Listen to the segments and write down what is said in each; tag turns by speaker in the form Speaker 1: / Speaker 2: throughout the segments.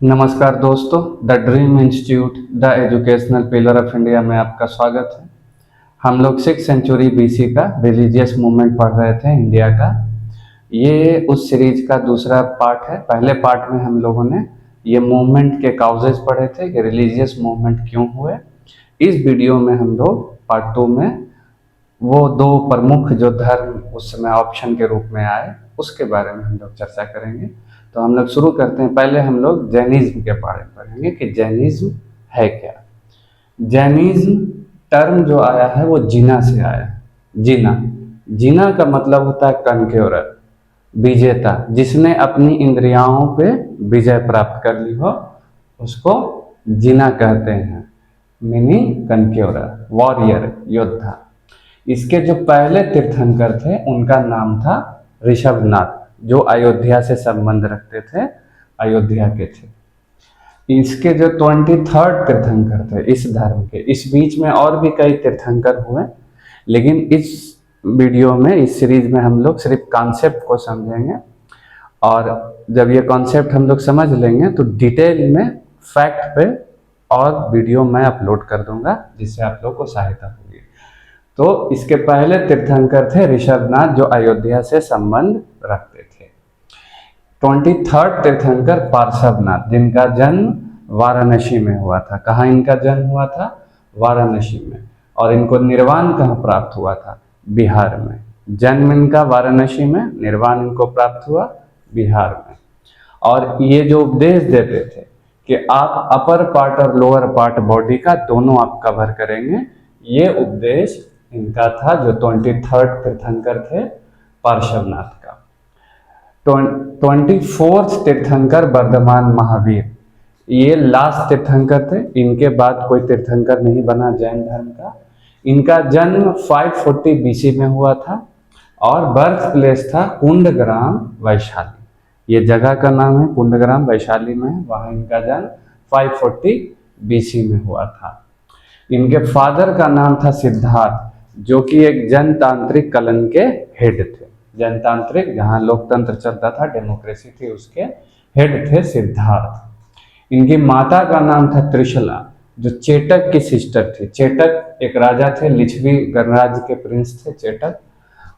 Speaker 1: नमस्कार दोस्तों, the dream institute the educational pillar of India में आपका स्वागत है। हम लोग 6th सेंचुरी बीसी का रिलीजियस मूवमेंट पढ़ रहे थे इंडिया का। ये उस सीरीज का दूसरा पार्ट है। पहले पार्ट में हम लोगों ने ये मूवमेंट के काउजेस पढ़े थे कि रिलीजियस मूवमेंट क्यों हुए। इस वीडियो में हम लोग पार्ट 2 में वो दो प्रमुख जो धर्म उस समय ऑप्शन के रूप में आए उसके बारे में हम लोग चर्चा करेंगे। तो हम लोग शुरू करते हैं। पहले हम लोग जैनिज्म के बारे में पढ़ेंगे कि जैनिज्म है क्या। जैनिज्म टर्म जो आया है वो जीना से आया है। जीना जीना का मतलब होता है कनक्योरर, विजेता, जिसने अपनी इंद्रियाओं पे विजय प्राप्त कर ली हो उसको जीना कहते हैं। मीनिंग कनक्योरर, वॉरियर, योद्धा। इसके जो पहले तीर्थंकर थे उनका नाम था ऋषभनाथ, जो अयोध्या से संबंध रखते थे, अयोध्या के थे। इसके जो 23rd तीर्थंकर थे इस धर्म के, इस बीच में और भी कई तीर्थंकर हुए, लेकिन इस वीडियो में, इस सीरीज में हम लोग सिर्फ कॉन्सेप्ट को समझेंगे। और जब ये कॉन्सेप्ट हम लोग समझ लेंगे तो डिटेल में फैक्ट पे और वीडियो मैं अपलोड कर दूंगा, जिससे आप लोग को सहायता होगी। तो इसके पहले तीर्थंकर थे ऋषभनाथ, जो अयोध्या से संबंध रखते थे। 23rd तीर्थंकर पार्श्वनाथ, जिनका जन्म वाराणसी में हुआ था। कहाँ इनका जन्म हुआ था? वाराणसी में। और इनको निर्वाण कहाँ प्राप्त हुआ था? बिहार में। जन्म इनका वाराणसी में, निर्वाण इनको प्राप्त हुआ बिहार में। और ये जो उपदेश देते थे कि आप अपर पार्ट और लोअर पार्ट बॉडी का दोनों आप कवर करेंगे, ये उपदेश इनका था, जो 23rd तीर्थंकर थे पार्श्वनाथ का। 24th तीर्थंकर वर्धमान महावीर, ये लास्ट तीर्थंकर थे। इनके बाद कोई तीर्थंकर नहीं बना जैन धर्म का। इनका जन्म 540 बीसी में हुआ था और बर्थ प्लेस था कुंडग्राम, वैशाली। ये जगह का नाम है कुंडग्राम, वैशाली में है। वहाँ इनका जन्म 540 बीसी में हुआ था। इनके फादर का नाम था सिद्धार्थ, जो कि एक जनतांत्रिक कलन के हेड थे। जनतांत्रिक, जहाँ लोकतंत्र चलता था, डेमोक्रेसी थी, उसके हेड थे सिद्धार्थ। इनकी माता का नाम था त्रिशला, जो चेटक की सिस्टर थी। चेटक एक राजा थे, लिच्छवी गणराज्य के प्रिंस थे चेटक।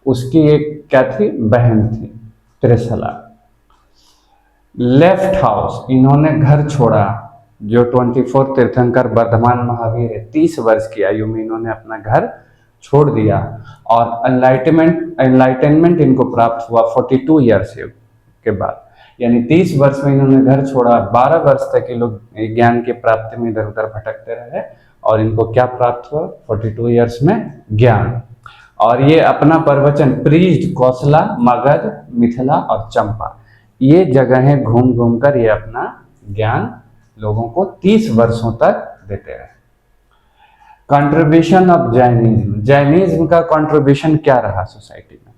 Speaker 1: उसकी एक क्या थी? बहन थी त्रिशला। लेफ्ट हाउस, इन्होंने घर छोड़ा। जो 24 तीर्थंकर वर्धमान महावीर है, 30 वर्ष की आयु में इन्होंने अपना घर छोड़ दिया। और एनलाइटनमेंट इनको प्राप्त हुआ 42 ईयर्स के बाद, यानी 30 वर्ष में इन्होंने घर छोड़ा। 12 वर्ष तक ये लोग ज्ञान की प्राप्ति में इधर उधर भटकते रहे और इनको क्या प्राप्त हुआ 42 ईयर्स में? ज्ञान। और ये अपना प्रवचन प्रीज्ड कौशला, मगध, मिथिला और चंपा, ये जगहें घूम घूम कर ये अपना ज्ञान लोगों को 30 वर्षों तक देते रहे। कंट्रीब्यूशन ऑफ जैनिज्म, जैनिज्म का कंट्रीब्यूशन क्या रहा सोसाइटी में?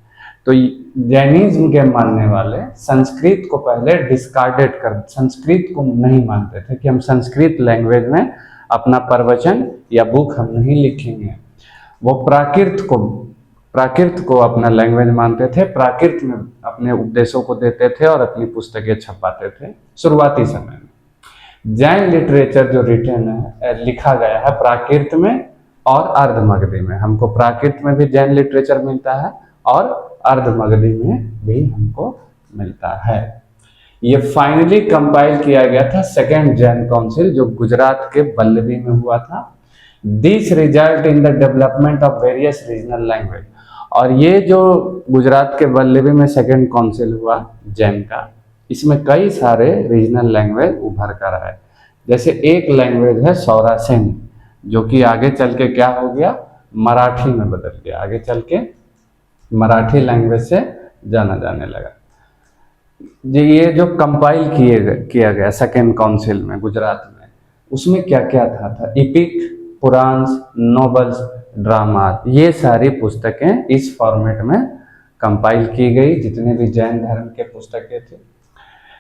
Speaker 1: तो जैनिज्म के मानने वाले संस्कृत को पहले डिस्कार्डेड कर, संस्कृत को नहीं मानते थे कि हम संस्कृत लैंग्वेज में अपना प्रवचन या बुक हम नहीं लिखेंगे। वो प्राकृत को अपना लैंग्वेज मानते थे। प्राकृत में अपने उपदेशों को देते थे और अपनी पुस्तकें छपवाते थे शुरुआती समय में। जैन लिटरेचर जो रिटन है, लिखा गया है प्राकृत में और अर्धमगधी में। हमको प्राकृत में भी जैन लिटरेचर मिलता है और अर्धमगधी में भी हमको मिलता है। ये फाइनली कंपाइल किया गया था 2nd जैन काउंसिल, जो गुजरात के वल्लभी में हुआ था। This result in the development of various regional language. और ये जो गुजरात के वल्लभी में 2nd काउंसिल हुआ जैन का, इसमें कई सारे रीजनल लैंग्वेज उभर कर आए। जैसे एक लैंग्वेज है सौरासेनी, जो कि आगे चल के क्या हो गया? मराठी में बदल गया। आगे चल के मराठी लैंग्वेज से जाना जाने लगा। ये जो कंपाइल किया गया 2nd काउंसिल में गुजरात में, उसमें क्या क्या था? इपिक, पुराण्स, नोवेल्स, ड्रामा, ये सारी पुस्तकें इस फॉर्मेट में कंपाइल की गई, जितने भी जैन धर्म के पुस्तकें थी।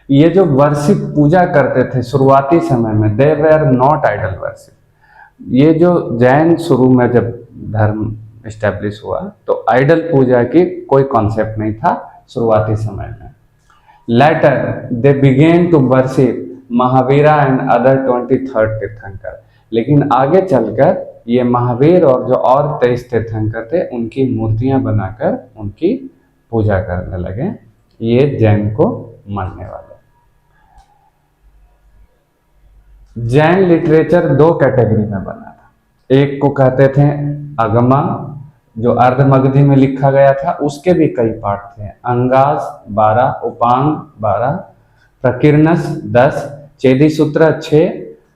Speaker 1: ये जो वर्शिप, पूजा करते थे शुरुआती समय में, they were not idol worship. ये जो जैन शुरू में जब धर्म एस्टेब्लिश हुआ तो आइडल पूजा की कोई कॉन्सेप्ट नहीं था शुरुआती समय में। Later, they began to worship Mahavira and other 23 तीर्थंकर। लेकिन आगे चलकर ये महावीर और जो और 23 तीर्थंकर थे उनकी मूर्तियां बनाकर उनकी पूजा करने लगे, ये जैन को मानने वाले। जैन लिटरेचर दो कैटेगरी में बना था। एक को कहते थे अगमा, जो अर्धमगधी में लिखा गया था, उसके भी कई पार्ट थे। अंगास 12, उपांग 12, प्रकीर्णस 10, चेदी सूत्र 6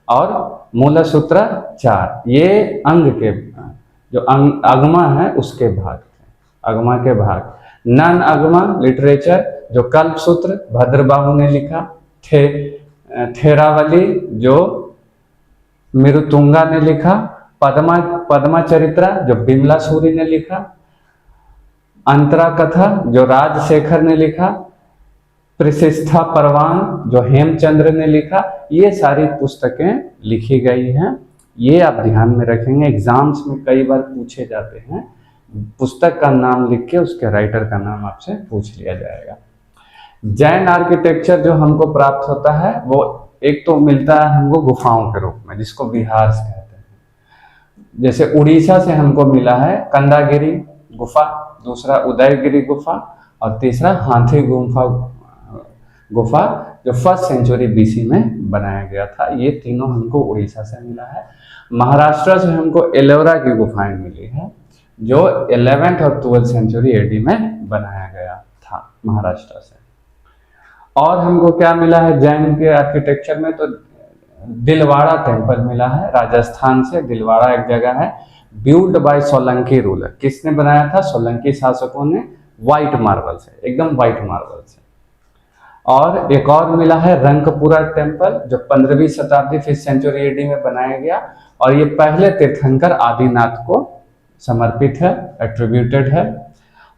Speaker 1: और मूल सूत्र 4। ये अंग के जो अगमा है उसके भाग थे, अगमा के भाग। नन अगमा लिटरेचर जो कल्प सूत्र भद्रबाहु ने लिखा, थेरावली जो मिरुतुंगा ने लिखा, पद्मा चरित्रा जो बिमला सूरी ने लिखा, अंतरा कथा जो राजशेखर ने लिखा, प्रशिष्ठा परवान जो हेमचंद्र ने लिखा। ये सारी पुस्तकें लिखी गई हैं। ये आप ध्यान में रखेंगे, एग्जाम्स में कई बार पूछे जाते हैं। पुस्तक का नाम लिख के उसके राइटर का नाम आपसे पूछ लिया जाएगा। जैन आर्किटेक्चर जो हमको प्राप्त होता है वो एक तो मिलता है हमको गुफाओं के रूप में, जिसको विहार कहते हैं। जैसे उड़ीसा से हमको मिला है कंदागिरी गुफा, दूसरा उदयगिरी गुफा और तीसरा हाथी गुफा जो 1st सेंचुरी BC में बनाया गया था। ये तीनों हमको उड़ीसा से मिला है। महाराष्ट्र से हमको एलोरा की गुफाएं मिली है जो 11th और 12th सेंचुरी AD में बनाया गया था महाराष्ट्र से। और हमको क्या मिला है जैन के आर्किटेक्चर में, तो दिलवाड़ा टेम्पल मिला है राजस्थान से। दिलवाड़ा एक जगह है, बिल्ड बाय सोलंकी रूलर। किसने बनाया था? सोलंकी शासकों ने, व्हाइट मार्बल से, एकदम व्हाइट मार्बल से। और एक और मिला है रंगपुरा टेम्पल जो 15वीं शताब्दी 5th सेंचुरी AD में बनाया गया, और ये पहले तीर्थंकर आदिनाथ को समर्पित है, एट्रीब्यूटेड है।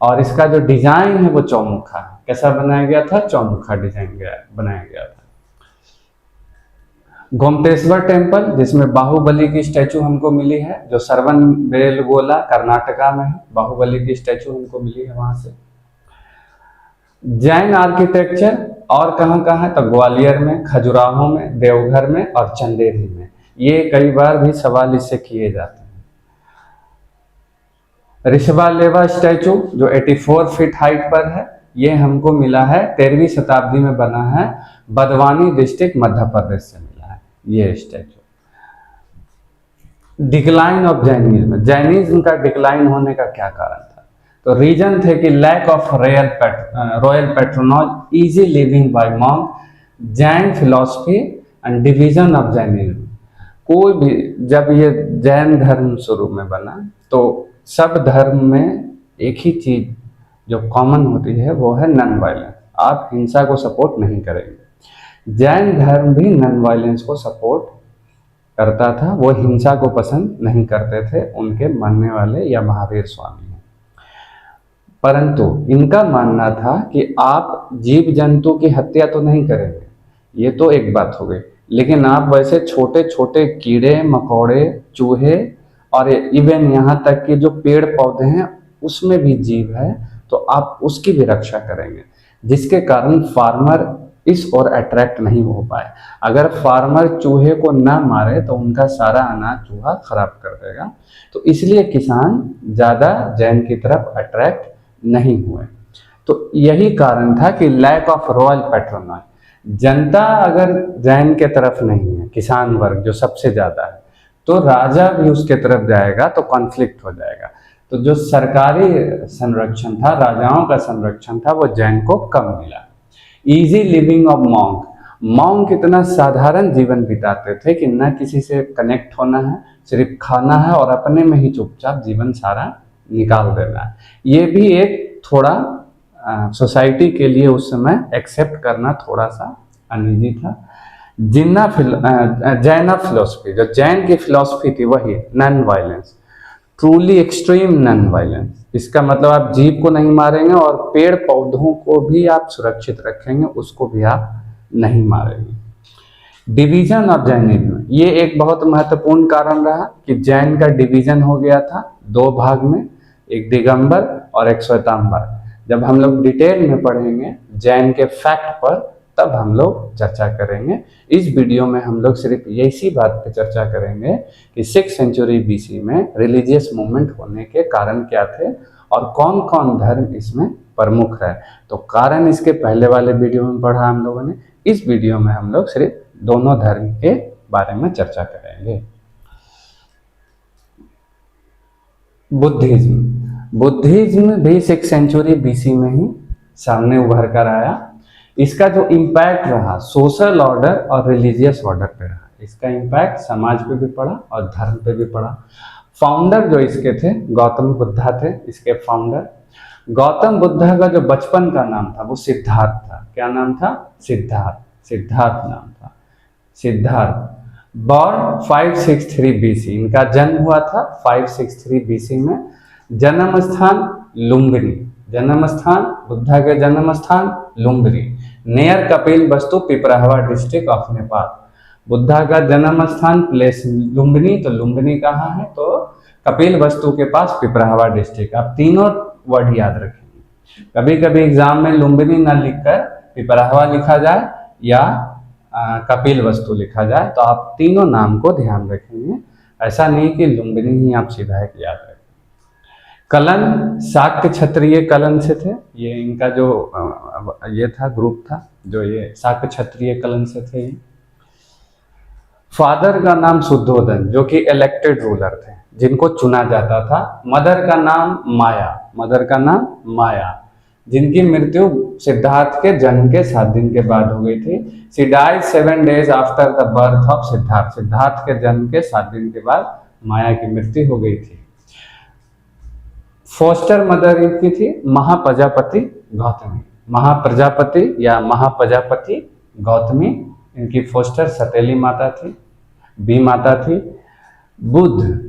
Speaker 1: और इसका जो डिजाइन है वो चौमुखा है। कैसा बनाया गया था? चौमुखा डिजाइन बनाया गया था। गोमतेश्वर टेम्पल जिसमें बाहुबली की स्टैचू हमको मिली है, जो सरवनबेलगोला कर्नाटका में है, बाहुबली की स्टैचू हमको मिली है वहां से। जैन आर्किटेक्चर और कहाँ कहाँ है? तो ग्वालियर में, खजुराहो में, देवघर में और चंदेरी में। ये कई बार भी सवाल इससे किए जाते हैं। ऋषभालेवा स्टैचू जो 84 फीट हाइट पर है, ये हमको मिला है 13वीं शताब्दी में बना है, बदवानी डिस्ट्रिक्ट मध्य प्रदेश से मिला है ये statue. Decline of Jainism, Jainism का डिक्लाइन होने का क्या कारण था? तो रीजन थे कि lack of royal patronage, easy living by monk, Jain philosophy and division of Jainism. कोई भी जब ये जैन धर्म शुरू में बना तो सब धर्म में एक ही चीज जो कॉमन होती है वो है नॉन वायलेंस। आप हिंसा को सपोर्ट नहीं करेंगे। जैन धर्म भी नॉन वायलेंस को सपोर्ट करता था, वो हिंसा को पसंद नहीं करते थे उनके मानने वाले या महावीर स्वामी हैं। परंतु इनका मानना था कि आप जीव जंतु की हत्या तो नहीं करेंगे, ये तो एक बात हो गई, लेकिन आप वैसे छोटे छोटे कीड़े मकोड़े, चूहे और इवन यहाँ तक कि जो पेड़ पौधे हैं उसमें भी जीव है, तो आप उसकी भी रक्षा करेंगे, जिसके कारण फार्मर इस ओर अट्रैक्ट नहीं हो पाए। अगर फार्मर चूहे को ना मारे तो उनका सारा अनाज चूहा खराब कर देगा, तो इसलिए किसान ज़्यादा जैन की तरफ अट्रैक्ट नहीं हुए। तो यही कारण था कि लैक ऑफ रॉयल पैट्रोनाइज। जनता अगर जैन के तरफ नहीं है, किसान वर्ग जो सबसे ज़्यादा है, तो राजा भी उसके तरफ जाएगा तो कॉन्फ्लिक्ट हो जाएगा। तो जो सरकारी संरक्षण था, राजाओं का संरक्षण था, वो जैन को कम मिला। Easy living of monk, monk इतना साधारण जीवन बिताते थे कि न किसी से कनेक्ट होना है, सिर्फ खाना है और अपने में ही चुपचाप जीवन सारा निकाल देना है। ये भी एक थोड़ा सोसाइटी के लिए उस समय एक्सेप्ट करना थोड़ा सा अनईजी था। जैन फिलोसफी, जो जैन की फिलोसफी थी वही non violence, truly extreme non violence. इसका मतलब आप जीव को नहीं मारेंगे और पेड़ पौधों को भी आप सुरक्षित रखेंगे, उसको भी आप नहीं मारेंगे। डिवीजन ऑफ जैनिज्म, ये एक बहुत महत्वपूर्ण कारण रहा कि जैन का डिवीजन हो गया था दो भाग में, एक दिगंबर और एक श्वेतांबर। जब हम लोग डिटेल में पढ़ेंगे जैन के फैक्ट पर तब हम लोग चर्चा करेंगे। इस वीडियो में हम लोग सिर्फ इसी बात पे चर्चा करेंगे कि 6th सेंचुरी बीसी में रिलीजियस मूवमेंट होने के कारण क्या थे और कौन कौन धर्म इसमें प्रमुख है। तो कारण इसके पहले वाले वीडियो में पढ़ा हम लोगों ने, इस वीडियो में हम लोग सिर्फ दोनों धर्म के बारे में चर्चा करेंगे। बुद्धिज्म भी 6th सेंचुरी बीसी में ही सामने उभर कर आया। इसका जो इम्पैक्ट रहा सोशल ऑर्डर और रिलीजियस ऑर्डर पे रहा। इसका इम्पैक्ट समाज पे भी पड़ा और धर्म पे भी पड़ा। फाउंडर जो इसके थे गौतम बुद्धा थे, इसके फाउंडर। गौतम बुद्धा का जो बचपन का नाम था वो सिद्धार्थ था। क्या नाम था? सिद्धार्थ नाम था, सिद्धार्थ। बॉर्न 563 बीसी, इनका जन्म हुआ था 563 बीसी में। जन्म स्थान लुम्बिनी, जन्म स्थान बुद्धा के जन्म स्थान लुम्बिनी, नियर कपिल वस्तु पिपराहवा डिस्ट्रिक्ट ऑफ नेपाल। बुद्धा का जन्म स्थान प्लेस लुम्बिनी, तो लुम्बिनी कहाँ है? तो कपिल वस्तु के पास पिपराहवा डिस्ट्रिक्ट। आप तीनों वर्ड याद रखेंगे। कभी कभी एग्जाम में लुम्बिनी ना लिखकर पिपराहवा लिखा जाए या कपिल वस्तु लिखा जाए, तो आप तीनों नाम को ध्यान रखेंगे। ऐसा नहीं कि लुम्बिनी ही आप सीधा एक याद रखें। कलन शाक्य क्षत्रिय कलन से थे। ये इनका जो ये था ग्रुप था जो ये शाक्य क्षत्रिय कलन से थे। फादर का नाम शुद्धोधन जो कि इलेक्टेड रूलर थे, जिनको चुना जाता था। मदर का नाम माया, जिनकी मृत्यु सिद्धार्थ के जन्म के 7 दिन के बाद हो गई थी। She died 7 days after the birth of Siddharth. Siddharth के जन्म के 7 दिन के बाद माया की मृत्यु हो गई थी। फोस्टर मदर इनकी थी महाप्रजापति गौतमी। महाप्रजापति गौतमी इनकी फोस्टर सतीली माता थी, बी माता थी। बुद्ध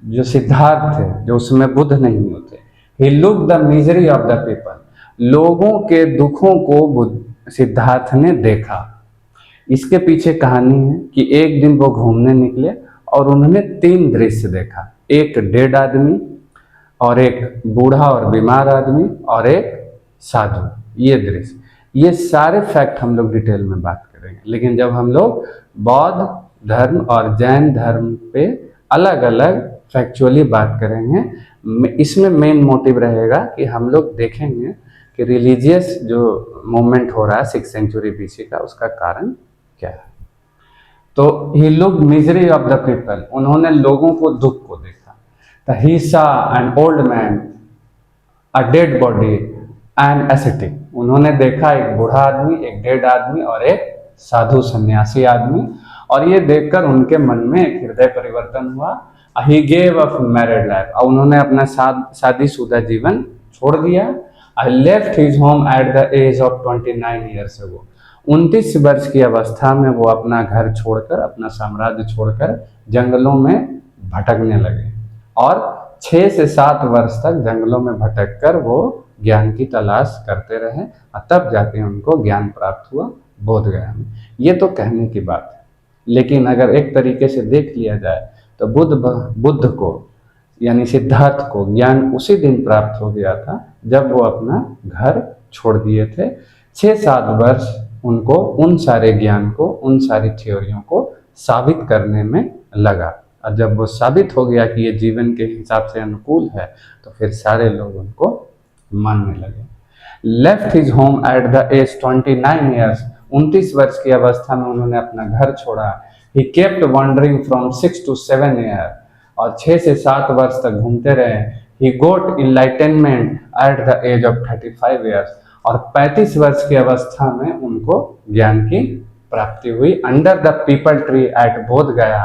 Speaker 1: जो सिद्धार्थ थे, जो उसमें बुद्ध नहीं होते, he look the misery of the people, लोगों के दुखों को सिद्धार्थ ने देखा। इसके पीछे कहानी है कि एक दिन वो घूमने निकले और उन्होंने 3 दृश्य देखा। एक डेड आदमी और एक बूढ़ा और बीमार आदमी और एक साधु। ये दृश्य, ये सारे फैक्ट हम लोग डिटेल में बात करेंगे। लेकिन जब हम लोग बौद्ध धर्म और जैन धर्म पे अलग अलग फैक्चुअली बात करेंगे, इसमें मेन मोटिव रहेगा कि हम लोग देखेंगे कि रिलीजियस जो मूवमेंट हो रहा है 6th सेंचुरी बीसी का, उसका कारण क्या है। तो he look misery of the people, उन्होंने लोगों को दुख को देखा। He saw an old man, a dead body and ascetic, उन्होंने देखा एक बूढ़ा आदमी, एक डेड आदमी और एक साधु सन्यासी आदमी। और ये देखकर उनके मन में एक हृदय परिवर्तन हुआ। He gave up married life, और उन्होंने अपना शादीशुदा जीवन छोड़ दिया। I left his home at the age of 29 years ago, 29 वर्ष की अवस्था में वो अपना घर छोड़कर, अपना साम्राज्य छोड़कर जंगलों में भटकने लगे। और 6 से 7 वर्ष तक जंगलों में भटककर वो ज्ञान की तलाश करते रहे और तब जाके उनको ज्ञान प्राप्त हुआ बोध गया में। ये तो कहने की बात है, लेकिन अगर एक तरीके से देख लिया जाए तो बुद्ध को यानी सिद्धार्थ को ज्ञान उसी दिन प्राप्त हो गया था जब वो अपना घर छोड़ दिए थे। 6-7 वर्ष उनको उन सारे ज्ञान को, उन सारी थ्योरियों को साबित करने में लगा। और जब वो साबित हो गया कि ये जीवन के हिसाब से अनुकूल है, तो फिर सारे लोग उनको मानने लगे। Left his home at the age 29 years, 29 वर्ष की अवस्था में उन्होंने अपना घर छोड़ा। He kept wondering from 6 to 7 years, और 6 से 7 वर्ष तक घूमते रहे। He got enlightenment at the age of 35 years, और 35 वर्ष की अवस्था में उनको ज्ञान की प्राप्ति हुई। Under the people tree eight बोध गया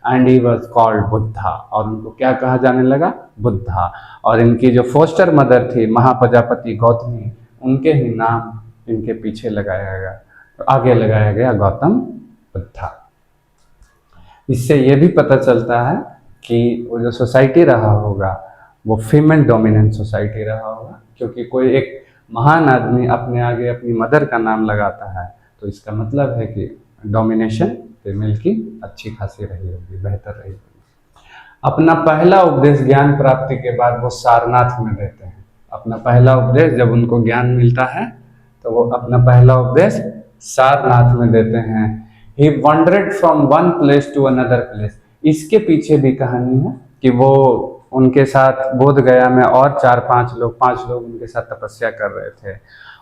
Speaker 1: and he was called Buddha, और उनको क्या कहा जाने लगा? बुद्धा। और इनकी जो फोस्टर मदर थी महाप्रजापति गौतमी, उनके ही नाम इनके पीछे लगाया गया, आगे लगाया गया गौतम बुद्धा। इससे ये भी पता चलता है कि वो जो सोसाइटी रहा होगा वो फीमेल डोमिनेंट सोसाइटी रहा होगा, क्योंकि कोई एक महान आदमी अपने आगे अपनी मदर का नाम लगाता है तो इसका मतलब है कि डोमिनेशन फीमेल की अच्छी खासी रही होगी, बेहतर रही होगी। अपना पहला उपदेश ज्ञान प्राप्ति के बाद वो सारनाथ में देते हैं। अपना पहला उपदेश जब उनको ज्ञान मिलता है तो वो अपना पहला उपदेश सारनाथ में देते हैं। He wandered from one place to another place. इसके पीछे भी कहानी है कि वो उनके साथ बोध गया में और पांच लोग उनके साथ तपस्या कर रहे थे,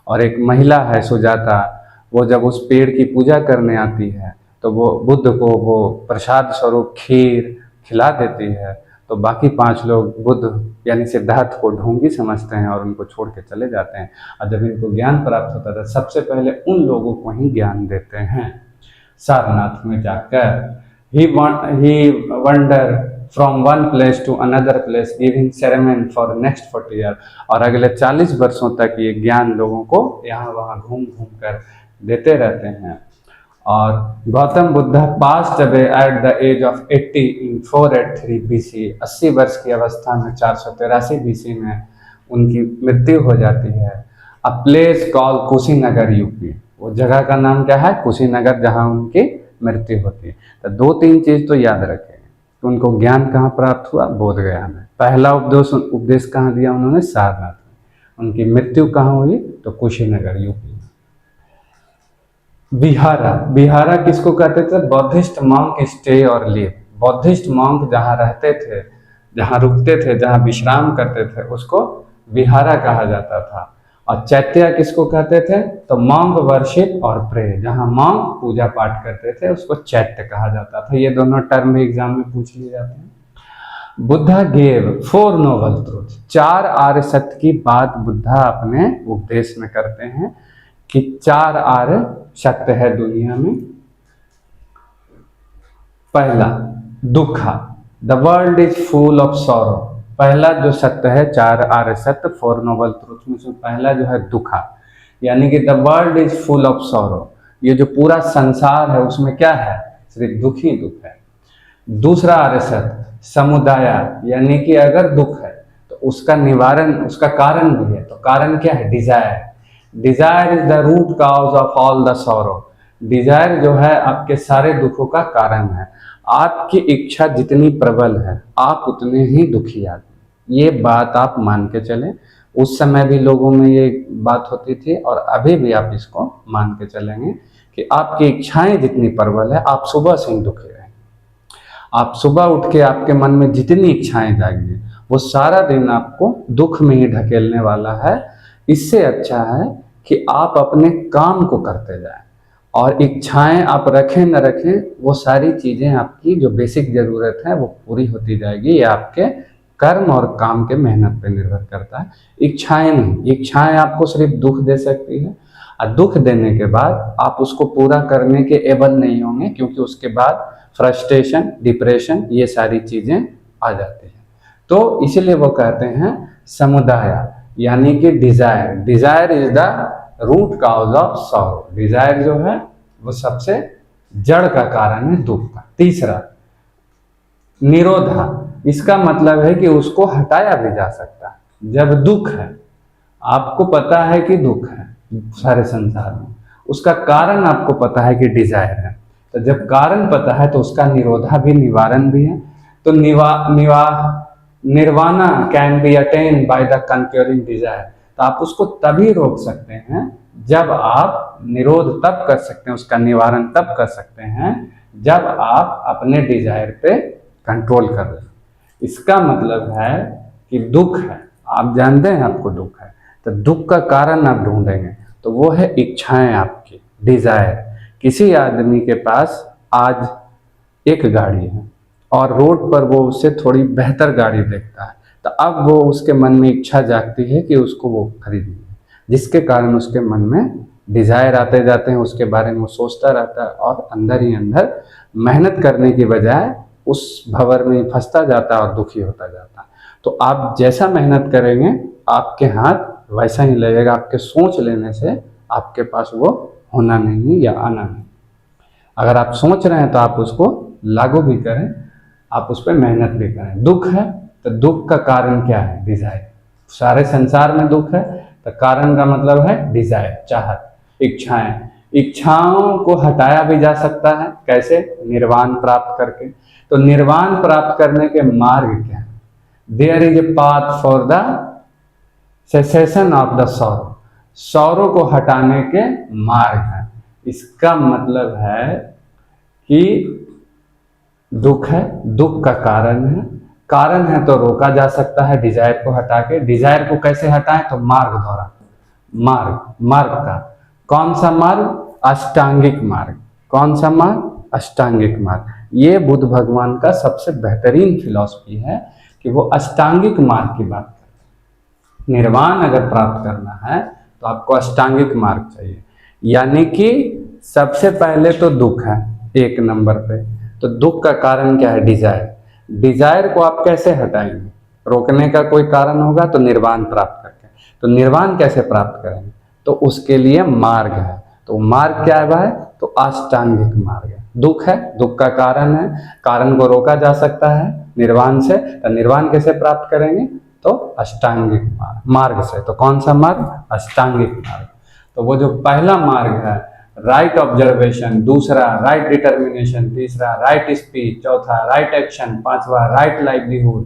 Speaker 1: और एक महिला है सुजाता, वो जब उस पेड़ की पूजा करने आती है तो वो बुद्ध को वो प्रसाद स्वरूप खीर खिला देती है। तो बाकी 5 लोग बुद्ध यानी सिद्धार्थ को ढोंगी समझते हैं और उनको छोड़ के चले जाते हैं। और जब इनको ज्ञान प्राप्त होता था सबसे पहले उन लोगों को ही ज्ञान देते हैं सारनाथ में जाकर। He wander from one place to another place giving ceremony for next 40 year. और अगले 40 वर्षों तक ये ज्ञान लोगों को यहाँ वहाँ घूम घूम कर देते रहते हैं। और Gautam Buddha passed away at the age of 80 in 483 BC। 80 वर्ष की अवस्था में 483 BC में उनकी मृत्यु हो जाती है। A place call Kushinagar UP. वो जगह का नाम क्या है? कुशीनगर, जहाँ उनकी मृत्यु होती है। तो 2-3 चीज तो याद रखें कि उनको ज्ञान कहाँ प्राप्त हुआ? बोध गया में। पहला उपदेश कहाँ दिया उन्होंने? सारनाथ में। उनकी मृत्यु कहाँ हुई? तो कुशीनगर यूपी में। बिहारा किसको कहते थे? बौद्धिस्ट मॉन्क स्टे और लिव। बौद्धिस्ट मॉन्क जहाँ रहते थे, जहाँ रुकते थे, जहाँ विश्राम करते थे, उसको बिहारा कहा जाता था। और चैत्य किसको कहते थे? तो मॉन्क वर्शिप और प्रे। जहाँ मॉन्क पूजा पाठ करते थे उसको चैत्य कहा जाता था। ये दोनों टर्म भी एग्जाम में पूछ लिए जाते हैं। Buddha gave 4 noble truth. 4 आर्य सत्य की बात बुद्धा अपने उपदेश में करते हैं कि 4 आर्य सत्य है दुनिया में। पहला दुखा, the world is full of sorrow. पहला जो सत्य है 4 आर्य सत्य 4 नोबल ट्रूथ में से पहला जो है दुखा, यानी कि the world is full of sorrow. ये जो पूरा संसार है उसमें क्या है? सिर्फ दुख ही दुख है। दूसरा आर्य सत्य समुदाय, यानी कि अगर दुख है तो उसका निवारण, उसका कारण भी है। तो कारण क्या है? Desire. Desire is the root cause of all the sorrow. Desire जो है आपके सारे दुखों का कारण है। आपकी इच्छा जितनी प्रबल है आप उतने ही दुखी आदमी। ये बात आप मान के चलें। उस समय भी लोगों में ये बात होती थी और अभी भी आप इसको मान के चलेंगे कि आपकी इच्छाएं जितनी प्रबल है आप सुबह से ही दुखी रहें। आप सुबह उठ के आपके मन में जितनी इच्छाएं जाएंगी वो सारा दिन आपको दुख में ही ढकेलने वाला है। इससे अच्छा है कि आप अपने काम को करते जाएं, और इच्छाएं आप रखें न रखें वो सारी चीज़ें आपकी जो बेसिक ज़रूरत है वो पूरी होती जाएगी। ये आपके कर्म और काम के मेहनत पे निर्भर करता है, इच्छाएं नहीं। इच्छाएं आपको सिर्फ दुख दे सकती है, और दुख देने के बाद आप उसको पूरा करने के एबल नहीं होंगे, क्योंकि उसके बाद फ्रस्ट्रेशन, डिप्रेशन, ये सारी चीज़ें आ जाती हैं। तो इसलिए वो कहते हैं समुदाय, यानी कि desire. Desire is the root cause of sorrow. Desire जो है वो सबसे जड़ का कारण है दुख का। तीसरा निरोधा, इसका मतलब है कि उसको हटाया भी जा सकता है। जब दुख है, आपको पता है कि दुख है सारे संसार में, उसका कारण आपको पता है कि डिजायर है, तो जब कारण पता है तो उसका निरोधा भी, निवारण भी है। तो nirvana can be attain by the conquering desire. तो आप उसको तभी रोक सकते हैं जब आप निरोध तब कर सकते हैं, उसका निवारण तब कर सकते हैं जब आप अपने डिजायर पे कंट्रोल कर रहे हैं। इसका मतलब है कि दुख है, आप जानते हैं आपको दुख है, तो दुख का कारण आप ढूंढेंगे, तो वो है इच्छाएं आपकी, डिजायर। किसी आदमी के पास आज एक गाड़ी है और रोड पर वो उससे थोड़ी बेहतर गाड़ी देखता है, तो अब वो उसके मन में इच्छा जागती है कि उसको वो खरीदनी है, जिसके कारण उसके मन में डिजायर आते जाते हैं, उसके बारे में वो सोचता रहता है और अंदर ही अंदर मेहनत करने की बजाय उस भंवर में ही फंसता जाता है और दुखी होता जाता है। तो आप जैसा मेहनत करेंगे आपके हाथ वैसा ही लगेगा। आपके सोच लेने से आपके पास वो होना नहीं या आना नहीं। अगर आप सोच रहे हैं तो आप उसको लागू भी करें, आप उस पर मेहनत भी करें। दुख है तो दुख का कारण क्या है? डिजायर। सारे संसार में दुख है तो कारण का मतलब है डिजायर, चाहत, इच्छाएं। इच्छाओं को हटाया भी जा सकता है, कैसे? निर्वाण प्राप्त करके। तो निर्वाण प्राप्त करने के मार्ग क्या है? There is a path for the cessation of the sorrow. Sorrow को हटाने के मार्ग है। इसका मतलब है कि दुख है, दुख का कारण है, कारण है तो रोका जा सकता है डिजायर को हटा के। डिजायर को कैसे हटाएं? तो मार्ग द्वारा। मार्ग का कौन सा मार्ग? अष्टांगिक मार्ग। कौन सा मार्ग? अष्टांगिक मार्ग। ये बुद्ध भगवान का सबसे बेहतरीन फिलॉसफी है कि वो अष्टांगिक मार्ग की बात करते हैं। निर्वाण अगर प्राप्त करना है तो आपको अष्टांगिक मार्ग चाहिए, यानी कि सबसे पहले तो दुख है एक नंबर पे। तो दुख का कारण क्या है? डिजायर। डिजायर को आप कैसे हटाएंगे? रोकने का कोई कारण होगा तो निर्वाण प्राप्त करके। तो निर्वाण कैसे प्राप्त करेंगे? तो उसके लिए मार्ग है। तो मार्ग क्या है भाई? तो अष्टांगिक मार्ग है। दुख है, दुख का कारण है, कारण को रोका जा सकता है निर्वाण से। तो निर्वाण कैसे प्राप्त करेंगे? तो अष्टांगिक मार्ग से। तो कौन सा मार्ग? अष्टांगिक मार्ग। तो वो जो पहला मार्ग है, राइट ऑब्जर्वेशन, दूसरा राइट डिटर्मिनेशन, तीसरा राइट स्पीच, चौथा राइट एक्शन, पांचवा राइट लाइवलीहुड,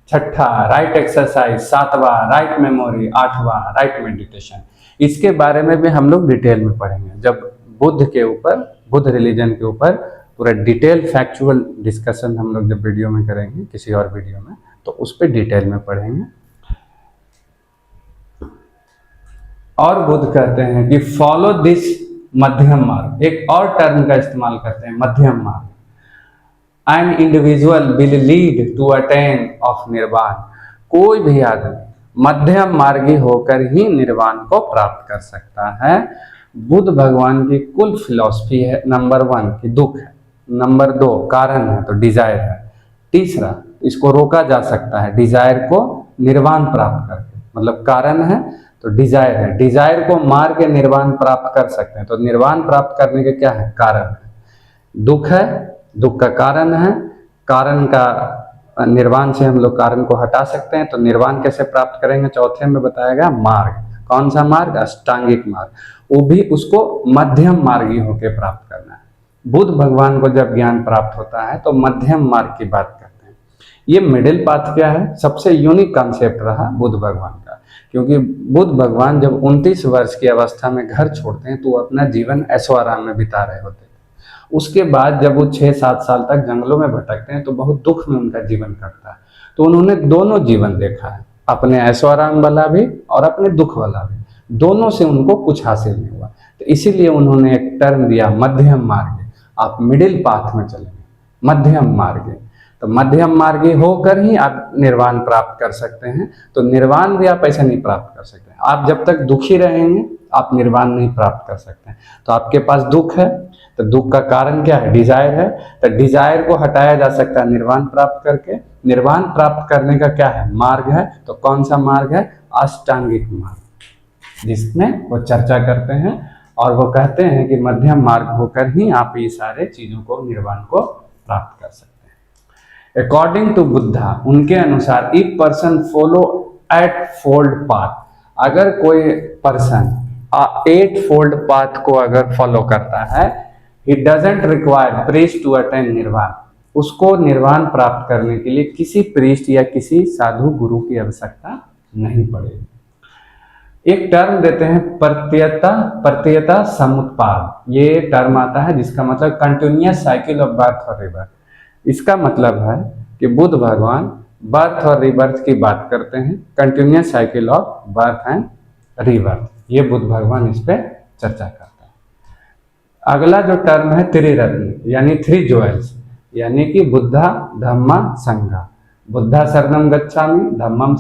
Speaker 1: छठा राइट एक्सरसाइज, सातवां राइट मेमोरी, आठवां राइट मेडिटेशन। इसके बारे में भी हम लोग डिटेल में पढ़ेंगे जब बुद्ध के ऊपर, बुद्ध रिलीजन के ऊपर पूरा डिटेल फैक्चुअल डिस्कशन हम लोग जब वीडियो में करेंगे, किसी और वीडियो में, तो उस पर डिटेल में पढ़ेंगे। और बुद्ध कहते हैं कि फॉलो दिस मध्यम मार्ग। एक और टर्म का इस्तेमाल करते हैं, मध्यम मार्ग। An individual will lead to attain of nirvana. कोई भी आदमी मध्यम मार्गी होकर ही निर्वाण को प्राप्त कर सकता है। बुद्ध भगवान की कुल फिलॉसफी है, नंबर 1 कि दुख है, नंबर 2 कारण है तो डिजायर है, तीसरा इसको रोका जा सकता है डिजायर को निर्वाण प्राप्त करके, मतलब कारण है तो डिजायर है, डिजायर को मार के निर्वाण प्राप्त कर सकते हैं। तो निर्वाण प्राप्त करने के क्या है? कारण है। दुख है, दुख का कारण है, कारण का निर्वाण से हम लोग कारण को हटा सकते हैं। तो निर्वाण कैसे प्राप्त करेंगे? चौथे में बताया गया मार्ग। कौन सा मार्ग? अष्टांगिक मार्ग। वो भी उसको मध्यम मार्गी होकर प्राप्त करना है। बुद्ध भगवान को जब ज्ञान प्राप्त होता है तो मध्यम मार्ग की बात करते हैं। ये मिडिल पाथ क्या है? सबसे यूनिक कॉन्सेप्ट रहा बुद्ध भगवान का, क्योंकि बुद्ध भगवान जब 29 वर्ष की अवस्था में घर छोड़ते हैं तो वो अपना जीवन ऐशो आराम में बिता रहे होते हैं। उसके बाद जब वो 6-7 साल तक जंगलों में भटकते हैं तो बहुत दुख में उनका जीवन कटता है। तो उन्होंने दोनों जीवन देखा है, अपने ऐशो आराम वाला भी और अपने दुख वाला भी। दोनों से उनको कुछ हासिल नहीं हुआ, तो इसीलिए उन्होंने एक टर्म दिया मध्यम मार्ग। आप मिडिल पाथ में चलेंगे, मध्यम मार्ग। तो मध्यम मार्गी होकर ही आप निर्वाण प्राप्त कर सकते हैं। तो निर्वाण भी आप ऐसे नहीं प्राप्त कर सकते। आप जब तक दुखी रहेंगे आप निर्वाण नहीं प्राप्त कर सकते हैं। तो आपके पास दुख है तो दुख का कारण क्या है? डिजायर है। तो डिजायर को हटाया जा सकता है निर्वाण प्राप्त करके। निर्वाण प्राप्त करने का क्या है? मार्ग है। तो कौन सा मार्ग है? अष्टांगिक मार्ग, जिसमें वो चर्चा करते हैं और वो कहते हैं कि मध्यम मार्ग होकर ही आप ये सारे चीजों को, निर्वाण को प्राप्त कर सकते हैं। अकॉर्डिंग टू बुद्धा, उनके अनुसार if person follow 8 fold path, अगर कोई पर्सन 8 फोल्ड पाथ को अगर फॉलो करता है, he doesn't require priest to attain निर्वाण, उसको निर्वाण प्राप्त करने के लिए किसी प्रीस्ट या किसी साधु गुरु की आवश्यकता नहीं पड़ेगी। एक टर्म देते हैं प्रत्ययता समुत्पाद। ये टर्म आता है जिसका मतलब कंटिन्यूअस साइकिल ऑफ बर्थ और रिबर्थ। इसका मतलब है कि बुद्ध भगवान बर्थ और रिबर्थ की बात करते हैं, continuous cycle of birth and rebirth. ये बुद्ध भगवान इस पे चर्चा करते हैं। अगला जो टर्म है त्रिरत्न, यानी 3 ज्वेल्स, यानी कि बुद्धा धम्मा संघा। बुद्धा शरणम गच्छामि, धम्मम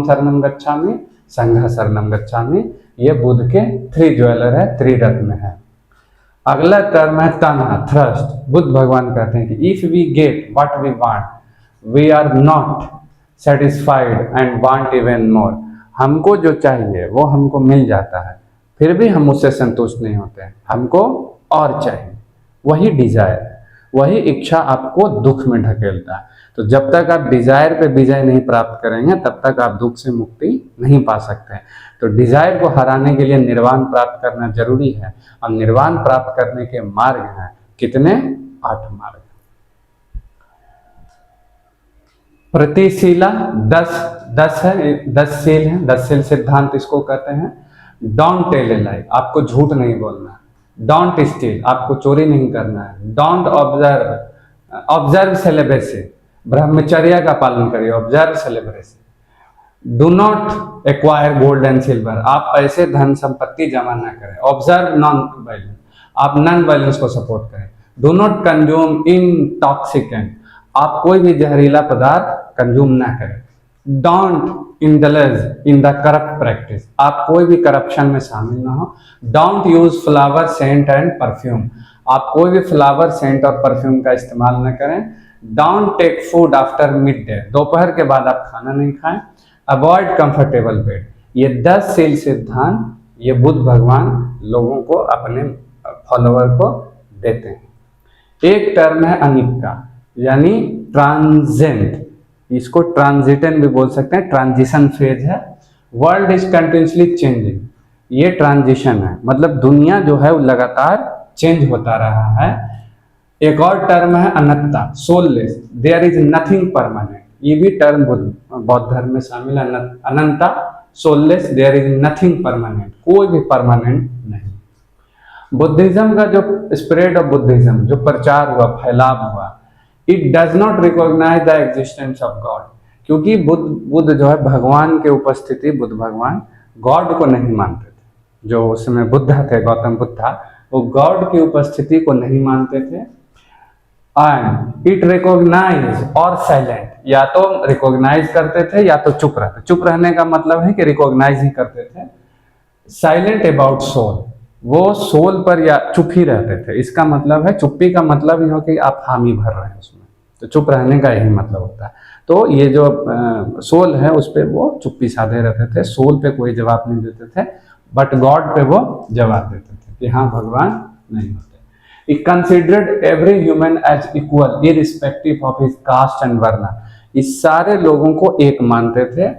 Speaker 1: शरणम गच्छामि, संघा शरणम गच्छामि। ये बुद्ध के 3 ज्वेलर है, त्रिरत्न है। अगला टर्म है तन्हा, थ्रस्ट। बुद्ध भगवान कहते हैं कि if we get what we want, we are not satisfied and want even more. हमको जो चाहिए वो हमको मिल जाता है, फिर भी हम उससे संतुष्ट नहीं होते हैं, हमको और चाहिए। वही डिजायर है, वही इच्छा आपको दुख में ढकेलता है। तो जब तक आप डिजायर पे विजय नहीं प्राप्त करेंगे तब तक आप दुख से मुक्ति नहीं पा सकते हैं। तो डिजायर को हराने के लिए निर्वाण प्राप्त करना जरूरी है। और निर्वाण प्राप्त करने के मार्ग हैं कितने? 8 मार्ग। प्रतिशीला 10 है, 10 सील है। 10 सील सिद्धांत इसको कहते हैं। डोंट टेल ए लाई, आपको झूठ नहीं बोलना। डोंट स्टील, आपको चोरी नहीं करना है। डोंट ऑब्जर्व, ऑब्जर्व सेलिबेसी, ब्रह्मचर्य का पालन करिए, observe celibacy. Do not acquire gold and silver, आप ऐसे धन संपत्ति जमा ना करें। ऑब्जर्व नॉन वायलेंस, आप नॉन वायलेंस को सपोर्ट करें। डू नॉट कंज्यूम इंटॉक्सिकेंट, आप कोई भी जहरीला पदार्थ कंज्यूम ना करें। Don't indulge in the corrupt practice, आप कोई भी करप्शन में शामिल ना हो। Don't use flower scent and perfume, आप कोई भी फ्लावर सेंट और परफ्यूम का इस्तेमाल न करें। Don't take food after midday, दोपहर के बाद आप खाना नहीं खाएं। अवॉइड कंफर्टेबल बेड, ये 10 शील सिद्धांत ये बुद्ध भगवान लोगों को, अपने फॉलोअर को देते हैं। एक टर्म है अनिक्का, यानी ट्रांजेंट, इसको ट्रांजिटेंट भी बोल सकते हैं, ट्रांजिशन फेज है। वर्ल्ड इज कंटिन्यूसली चेंजिंग, ये ट्रांजिशन है, मतलब दुनिया जो है वो लगातार चेंज होता रहा है। एक और टर्म है anatta, soulless, there is nothing permanent, ये भी टर्म बौद्ध धर्म में शामिल है। Anatta, soulless, there is nothing permanent, कोई भी परमानेंट नहीं। बुद्धिज्म का जो स्प्रेड ऑफ बुद्धिज्म, जो प्रचार हुआ, फैलाव हुआ, it does not recognise the existence of God, क्योंकि बुद्ध जो है भगवान के उपस्थिति, बुद्ध भगवान गॉड को नहीं मानते थे। जो उसमें बुद्धा थे, गौतम बुद्धा, वो गॉड की उपस्थिति को नहीं मानते थे। एंड इट रिकॉग्नाइज और साइलेंट, या तो रिकॉग्नाइज करते थे या तो चुप रहते। चुप रहने का मतलब है कि रिकॉग्नाइज ही करते थे। साइलेंट अबाउट सोल, वो सोल पर या चुप ही रहते थे। इसका मतलब है, चुप्पी का मतलब ही हो कि आप हामी भर रहे हैं उसमें, तो चुप रहने का यही मतलब होता है। तो ये जो सोल है उस पर वो चुप्पी साधे रहते थे, सोल पे कोई जवाब नहीं देते थे, बट गॉड पे वो जवाब देते थे कि हाँ भगवान नहीं होते। He considered every human as equal, irrespective of his caste and varna. इस सारे लोगों को एक मानते थे,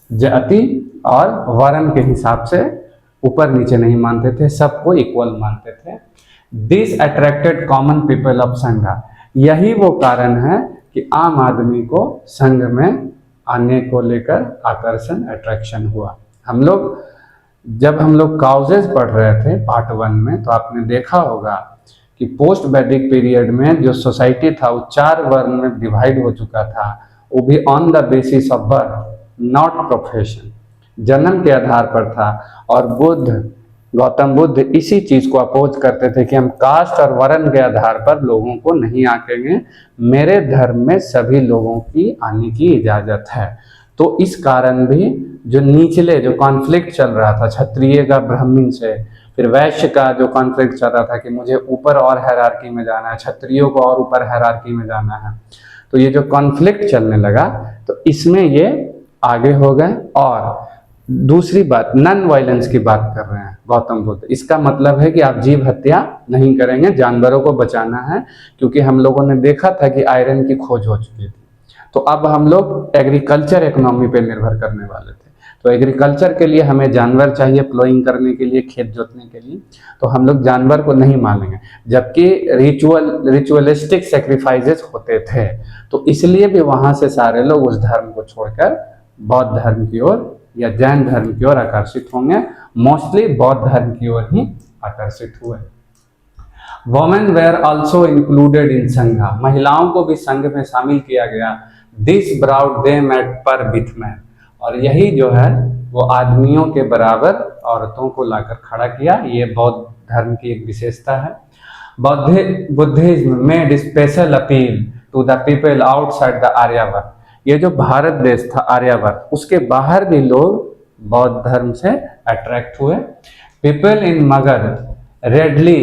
Speaker 1: जाति और वर्ण के हिसाब से ऊपर नीचे नहीं मानते थे, सबको इक्वल मानते थे। This attracted common people of संघा, यही वो कारण है कि आम आदमी को संघ में आने को लेकर आकर्षण, अट्रैक्शन हुआ। जब हम लोग काउजेज पढ़ रहे थे पार्ट 1 में, तो आपने देखा होगा कि पोस्ट वैदिक पीरियड में जो सोसाइटी था वो 4 वर्ण में डिवाइड हो चुका था, वो भी on the basis of birth, not profession, जन्म के आधार पर था। और गौतम बुद्ध इसी चीज को अपोज करते थे कि हम कास्ट और वर्ण के आधार पर लोगों को नहीं आंकेंगे, मेरे धर्म में सभी लोगों की आने की इजाजत है। तो इस कारण भी जो निचले जो कॉन्फ्लिक्ट चल रहा था क्षत्रिय का ब्राह्मण से, फिर वैश्य का जो कॉन्फ्लिक्ट चल रहा था कि मुझे ऊपर और हायरार्की में जाना है, क्षत्रियों को और ऊपर हायरार्की में जाना है, तो ये जो कॉन्फ्लिक्ट चलने लगा तो इसमें ये आगे हो गए। और दूसरी बात, नॉन वायलेंस की बात कर रहे हैं गौतम बुद्ध, इसका मतलब है कि आप जीव हत्या नहीं करेंगे, जानवरों को बचाना है, क्योंकि हम लोगों ने देखा था कि आयरन की खोज हो चुकी थी। तो अब हम लोग एग्रीकल्चर इकोनॉमी पे निर्भर करने वाले थे, तो एग्रीकल्चर के लिए हमें जानवर चाहिए, प्लोइंग करने के लिए, खेत जोतने के लिए, तो हम लोग जानवर को नहीं मानेंगे। जबकि रिचुअलिस्टिक सेक्रीफाइसेस होते थे, तो इसलिए भी वहां से सारे लोग उस धर्म को छोड़कर बौद्ध धर्म की ओर या जैन धर्म की ओर आकर्षित होंगे। मोस्टली बौद्ध धर्म की ओर ही आकर्षित हुए। Women were also included in sangha, महिलाओं को भी संघ में शामिल किया गया। This brought them at par with man, और यही जो है वो आदमियों के बराबर औरतों को लाकर खड़ा किया। ये बौद्ध धर्म की एक विशेषता है। Buddhism made special appeal to the people outside the Aryavarta, ये जो भारत देश था आर्यावर्त, उसके बाहर भी लोग बौद्ध धर्म से अट्रैक्ट हुए। People in Magadha readily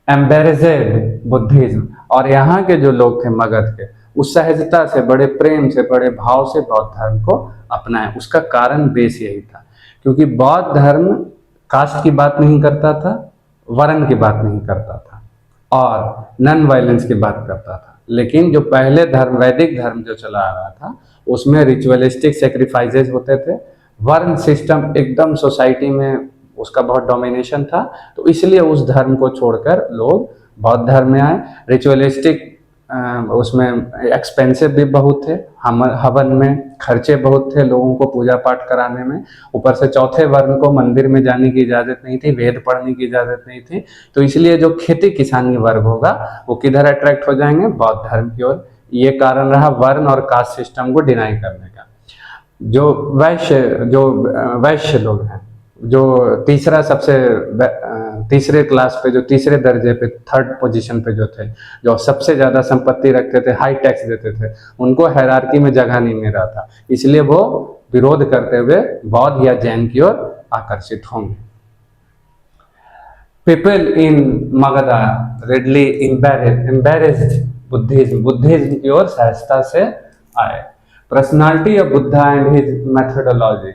Speaker 1: embraced Buddhism, और यहाँ के जो लोग थे मगध के, उस सहजता से, बड़े प्रेम से, बड़े भाव से बौद्ध धर्म को अपनाए। उसका कारण बेस यही था, क्योंकि बौद्ध धर्म कास्ट की बात नहीं करता था, वर्ण की बात नहीं करता था, और नॉन वायलेंस की बात करता था। लेकिन जो पहले धर्म, वैदिक धर्म जो चला आ रहा था, उसमें रिचुअलिस्टिक सेक्रीफाइसेस होते थे, वर्ण सिस्टम एकदम सोसाइटी में उसका बहुत डोमिनेशन था, तो इसलिए उस धर्म को छोड़कर लोग बौद्ध धर्म में आए। रिचुअलिस्टिक उसमें एक्सपेंसिव भी बहुत थे, हवन में खर्चे बहुत थे लोगों को पूजा पाठ कराने में। ऊपर से चौथे वर्ण को मंदिर में जाने की इजाज़त नहीं थी, वेद पढ़ने की इजाज़त नहीं थी। तो इसलिए जो खेती किसानी वर्ग होगा वो किधर अट्रैक्ट हो जाएंगे, बौद्ध धर्म की ओर। ये कारण रहा वर्ण और कास्ट सिस्टम को डिनाई करने का। जो वैश्य लोग हैं, जो तीसरे क्लास पे, जो तीसरे दर्जे पे, थर्ड पोजीशन पे जो थे, जो सबसे ज़्यादा संपत्ति रखते थे, हाई टैक्स देते थे, उनको हायरार्की में जगह नहीं मिल रहा था। इसलिए वो विरोध करते हुए बौद्ध या जैन की ओर आकर्षित होंगे। People in Magadha readily embraced Buddhism की ओर सहजता से आए। Personality of Buddha and his methodology,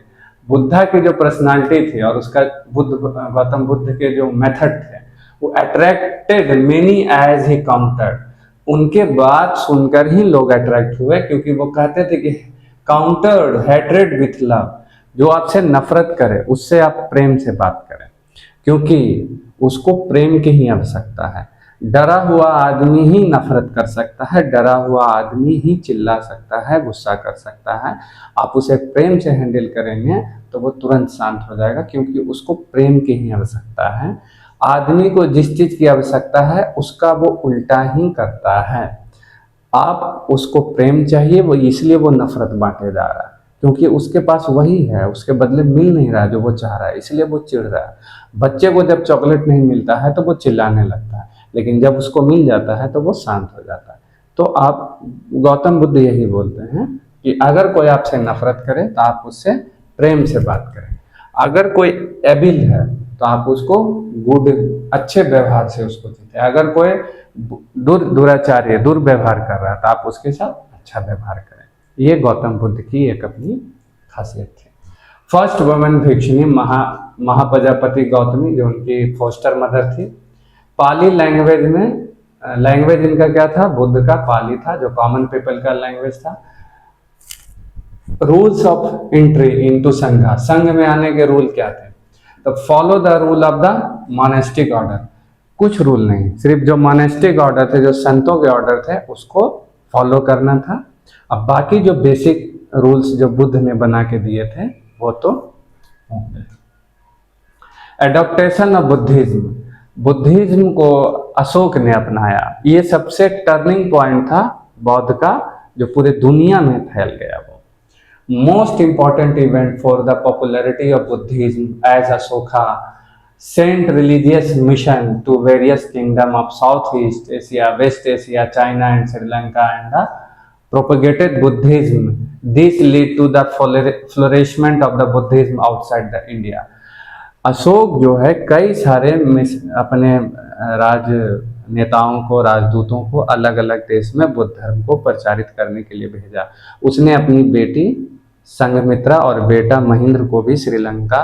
Speaker 1: Buddha की जो पर्सनालिटी थी और उसका गौतम बुद्ध के जो मेथड थे वो attracted many as he countered. उनके बात सुनकर ही लोग अट्रैक्ट हुए, क्योंकि वो कहते थे कि काउंटर्ड हेट्रेड विथ लव, जो आपसे नफरत करे उससे आप प्रेम से बात करें, क्योंकि उसको प्रेम की ही आवश्यकता है। डरा हुआ आदमी ही नफरत कर सकता है, डरा हुआ आदमी ही चिल्ला सकता है, गुस्सा कर सकता है। आप उसे प्रेम से हैंडल करेंगे तो वो तुरंत शांत हो जाएगा, क्योंकि उसको प्रेम की ही आवश्यकता है। आदमी को जिस चीज की आवश्यकता है उसका वो उल्टा ही करता है। आप उसको प्रेम चाहिए, वो इसलिए वो नफरत बांटे जा रहा है, क्योंकि उसके पास वही है, उसके बदले मिल नहीं रहा जो वो चाह रहा है, इसलिए वो चिढ़ रहा है। बच्चे को जब चॉकलेट नहीं मिलता है तो वो चिल्लाने लगता है, लेकिन जब उसको मिल जाता है तो वो शांत हो जाता है। तो आप, गौतम बुद्ध यही बोलते हैं कि अगर कोई आपसे नफरत करे तो आप उससे प्रेम से बात करें। अगर कोई एबिल है तो आप उसको गुड, अच्छे व्यवहार से उसको जीते। अगर कोई दुराचार्य, दुर्व्यवहार कर रहा है तो आप उसके साथ अच्छा व्यवहार करें। ये गौतम बुद्ध की एक अपनी खासियत थी। फर्स्ट वुमेन भिक्षुणी महाप्रजापति गौतमी, जो उनकी फोस्टर मदर थी। पाली लैंग्वेज में, लैंग्वेज इनका क्या था, बुद्ध का पाली था, जो कॉमन पीपल का लैंग्वेज था। रूल्स ऑफ एंट्री इनटू संघा, संघ में आने के रूल क्या थे, तो follow the rule of the monastic order. कुछ रूल नहीं, सिर्फ जो मोनेस्टिक ऑर्डर थे, जो संतों के ऑर्डर थे, उसको फॉलो करना था। अब बाकी जो बेसिक रूल्स जो बुद्ध ने बना के दिए थे वो तो होंगे। एडॉप्टेशन ऑफ बुद्धिज्म, बुद्धिज्म को अशोक ने अपनाया। ये सबसे टर्निंग पॉइंट था बौद्ध का, जो पूरे दुनिया में फैल गया। वो most important event for the popularity of Buddhism as Ashoka sent religious mission to various kingdom of south east Asia, west Asia, China and Sri Lanka and propagated Buddhism. This lead to the flourishment of the Buddhism outside the India. Ashok जो है कई सारे अपने राजनेताओं को, राजदूतों को अलग अलग देश में बुद्ध धर्म को प्रचारित करने के लिए भेजा। उसने अपनी बेटी संघमित्रा और बेटा महेंद्र को भी श्रीलंका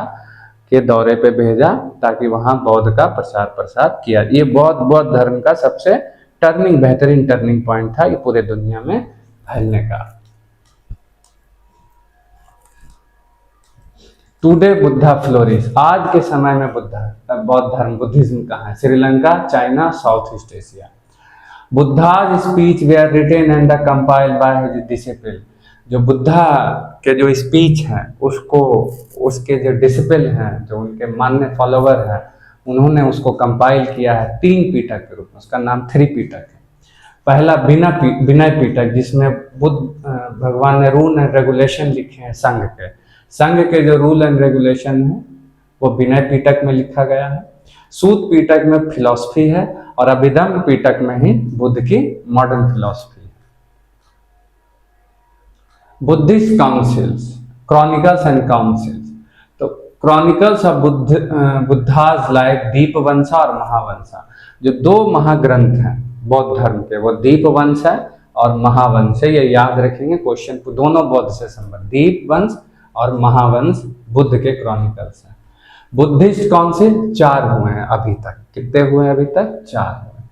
Speaker 1: के दौरे पे भेजा, ताकि वहाँ बौद्ध का प्रचार प्रसार किया। ये बौद्ध धर्म का सबसे बेहतरीन टर्निंग पॉइंट था, ये पूरे दुनिया में फैलने का। टुडे बुद्धा फ्लोरिश, आज के समय में बौद्ध धर्म, बुद्धिज्म कहाँ है, Sri Lanka, China, south east Asia. Buddha's speech were written and compiled by his disciple, जो बुद्धा के जो स्पीच हैं उसको, उसके जो डिसिपल हैं, जो उनके मान्य फॉलोवर हैं, उन्होंने उसको कंपाइल किया है 3 पीटक के रूप में। उसका नाम 3 पीटक है। पहला विनय पीटक, जिसमें बुद्ध भगवान ने रूल एंड रेगुलेशन लिखे हैं संघ के जो रूल एंड रेगुलेशन है वो विनय पीटक में लिखा गया है। सूत पीटक में फिलॉसफी है, और अभिधम्म पीटक में ही बुद्ध की मॉडर्न फिलॉसफी है। Buddhist councils, chronicles and councils, तो chronicles of Buddha's life Dipavamsa और महावंसा, जो 2 महाग्रंथ हैं बौद्ध धर्म के, वो दीपवंश है और महावंश है। ये याद रखेंगे, क्वेश्चन दोनों बौद्ध से संबंध, दीपवंश और महावंश बुद्ध के क्रॉनिकल्स हैं। बुद्धिस्ट काउंसिल 4 हुए हैं अभी तक। कितने हुए हैं अभी तक? 4 हुए।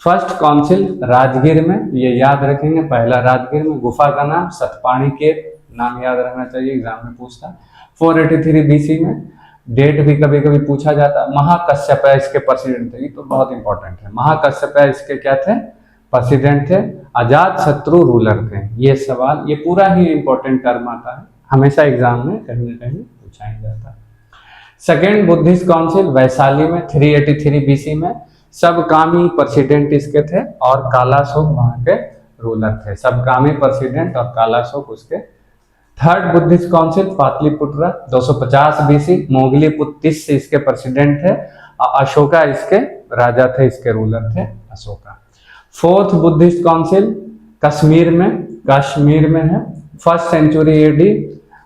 Speaker 1: फर्स्ट काउंसिल राजगीर में, ये याद रखेंगे, पहला राजगीर में। गुफा का नाम सतपाणी के नाम याद रखना चाहिए, एग्जाम में पूछता। 483 BC में। डेट भी कभी कभी पूछा जाता। महाकश्यप इसके प्रेसिडेंट थे, ये तो बहुत इंपॉर्टेंट है। महाकश्यप इसके क्या थे? प्रेसिडेंट थे, अजात शत्रु रूलर थे। ये सवाल, ये पूरा ही इंपॉर्टेंट टर्म आता है, हमेशा एग्जाम में कहीं ना कहीं पूछा ही जाता है। सेकेंड बुद्धिस्ट काउंसिल वैशाली में 383 बीसी में, सबकामी प्रेसिडेंट इसके थे और कालाशोक वहां के रूलर थे। सबकामी प्रेसिडेंट और कालाशोक उसके। Third Buddhist council Pataliputra 250 BC, Moggaliputtatissa इसके प्रेसिडेंट थे, अशोका इसके राजा थे, इसके रूलर थे Ashoka. Fourth Buddhist council Kashmir में है, 1st century AD,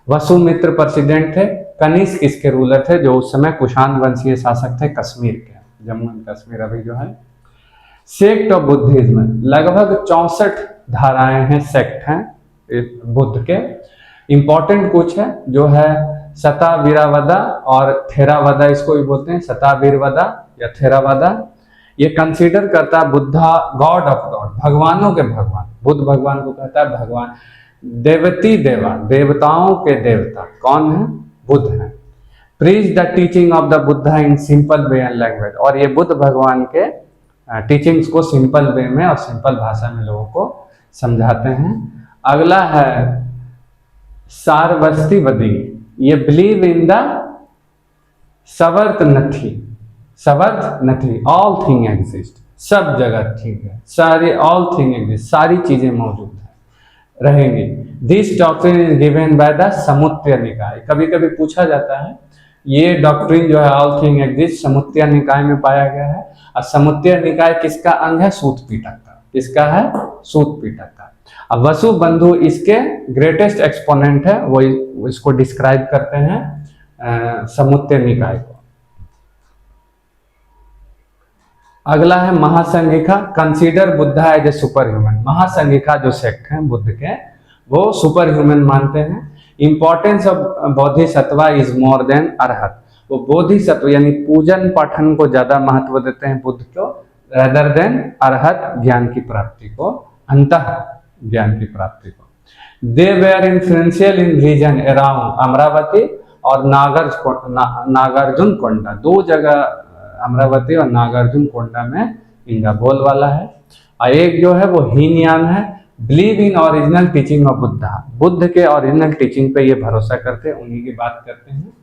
Speaker 1: Vasumitra president थे, कनिष्क इसके रूलर थे जो उस समय कुषाण वंशीय शासक थे कश्मीर के, जम्मू एंड कश्मीर अभी जो है। सेक्ट ऑफ बुद्धिज्म, लगभग 64 धाराएं हैं, सेक्ट हैं बुद्ध के। इंपॉर्टेंट कुछ है जो है शतावीरवादा और थेरावादा, इसको भी बोलते हैं शतावीरवादा या थेरावादा। ये कंसीडर करता है बुद्धा गॉड ऑफ गॉड, भगवानों के भगवान, बुद्ध भगवान को कहता है भगवान। देवती देवा, देवताओं के देवता कौन है? बुद्ध है। Preach the teaching of the Buddha in simple way and language, और ये बुद्ध भगवान के टीचिंग्स को सिंपल वे में और सिंपल भाषा में लोगों को समझाते हैं। अगला है सारवस्तिवादी, ये बिलीव इन द सवर्त नथी, ऑल थिंग एग्जिस्ट, सब जगह ठीक है, सारे ऑल थिंग एग्जिस्ट, सारी चीजें मौजूद है रहेंगी। This doctrine is given by the समुच्चय निकाय। कभी कभी पूछा जाता है ये डॉक्ट्रिन जो है ऑल थिंग एग्जिस्ट समुच्चय निकाय में पाया गया है, और समुच्चय निकाय किसका अंग है? सूत पिटक का। किसका है? सूत पिटक का। अब वसु बंधु इसके ग्रेटेस्ट एक्सपोनेंट है, वो इसको डिस्क्राइब करते हैं समुच्चय निकाय को। अगला है Mahasanghika, consider Buddha as a super human. Mahasanghika जो सेक्ट है बुद्ध के, वो सुपर ह्यूमन मानते हैं। Importance of Bodhisattva is more than Arhat, वो बोधिसत्व यानी पूजन पाठन को ज्यादा महत्व देते हैं बुद्ध को, रेदर देन अरहत ज्ञान की प्राप्ति को, अंतः ज्ञान की प्राप्ति को। They were influential in region around Amaravati और नागार्जुन कोंडा, दो जगह अमरावती और नागार्जुन कोंडा में इनका बोलबाला है। और एक जो है वो हीनयान है, believe in original teaching of Buddha, Buddha के ओरिजिनल टीचिंग पे ये भरोसा करते हैं, उन्हीं की बात करते हैं।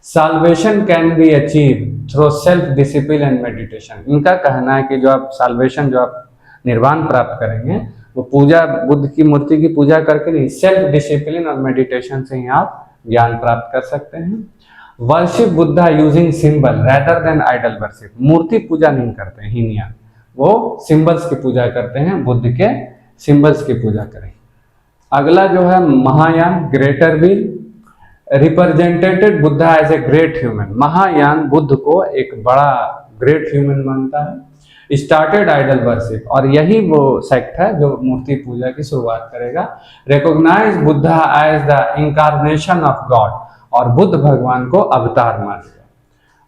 Speaker 1: Salvation can be achieve through self discipline and meditation, इनका कहना है कि जो आप साल्वेशन, जो आप निर्वाण प्राप्त करेंगे वो पूजा, बुद्ध की मूर्ति की पूजा करके नहीं, सेल्फ डिसिप्लिन और मेडिटेशन से ही आप ज्ञान प्राप्त कर सकते हैं। Worship Buddha using symbol rather than idol worship, मूर्ति पूजा नहीं करते हीनयान, वो सिंबल्स की पूजा करते हैं, बुद्ध के सिंबल्स की पूजा करें। अगला जो है Mahayana, greater will, represented Buddha as a great human, Mahayana Buddha को एक बड़ा ग्रेट ह्यूमन मानता है। स्टार्टेड आइडल वर्शिप, और यही वो सेक्ट है जो मूर्ति पूजा की शुरुआत करेगा। Recognise Buddha as the incarnation of God, और बुद्ध भगवान को अवतार मानेगा।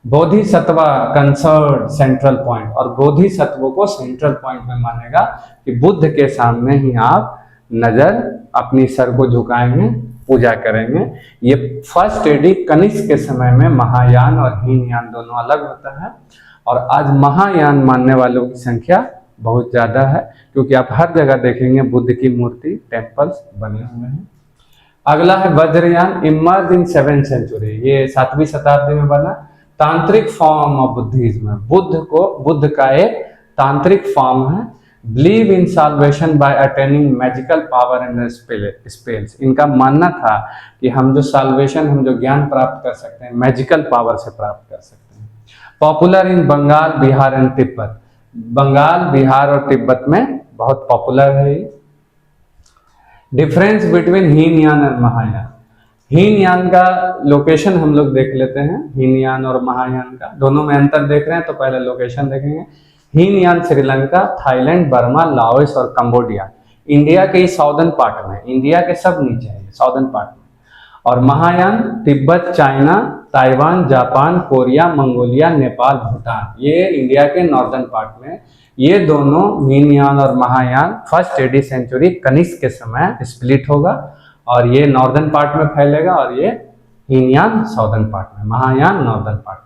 Speaker 1: बोधिसत्व कंसर्न सेंट्रल पॉइंट, और बोधिसत्व को सेंट्रल पॉइंट में मानेगा कि बुद्ध के सामने ही आप नजर अपनी सर को झुकाएंगे, पूजा करेंगे। ये फर्स्ट एडी कनिष्क के समय में महायान और हीनयान दोनों अलग होता है, और आज महायान मानने वालों की संख्या बहुत ज्यादा है, क्योंकि आप हर जगह देखेंगे बुद्ध की मूर्ति, टेम्पल्स बने हुए हैं। अगला है वज्रयान, इमर्ज इन 7th सेंचुरी, ये 7वीं शताब्दी में बना। तांत्रिक फॉर्म ऑफ बुद्धिज्म, बुद्ध का एक तांत्रिक फॉर्म है। Believe in salvation by attaining magical power and spells, इनका मानना था कि हम जो साल्वेशन, हम जो ज्ञान प्राप्त कर सकते हैं मैजिकल पावर से प्राप्त कर सकते हैं। Popular in Bengal, Bihar and Tibet, Bengal, Bihar और तिब्बत में बहुत पॉपुलर है ये। डिफरेंस बिटवीन हीनयान और महायान, हीनयान का लोकेशन हम लोग देख लेते हैं, हीनयान और महायान का, दोनों में अंतर देख रहे हैं तो पहले लोकेशन देखेंगे। Hinayana Sri Lanka, Thailand, Burma, Laos और कंबोडिया, इंडिया के साउदर्न पार्ट में, इंडिया के सब नीचे है साउदर्न पार्ट में। और Mahayana Tibet, China, Taiwan, Japan, Korea, Mongolia, Nepal, Bhutan, ये इंडिया के नॉर्दर्न पार्ट में। ये दोनों हीनयान और Mahayana first AD century Kanishka के समय स्प्लिट होगा, और ये नॉर्दर्न पार्ट में फैलेगा और ये हीनयान साउदर्न पार्ट में, महायान नॉर्दर्न पार्ट में।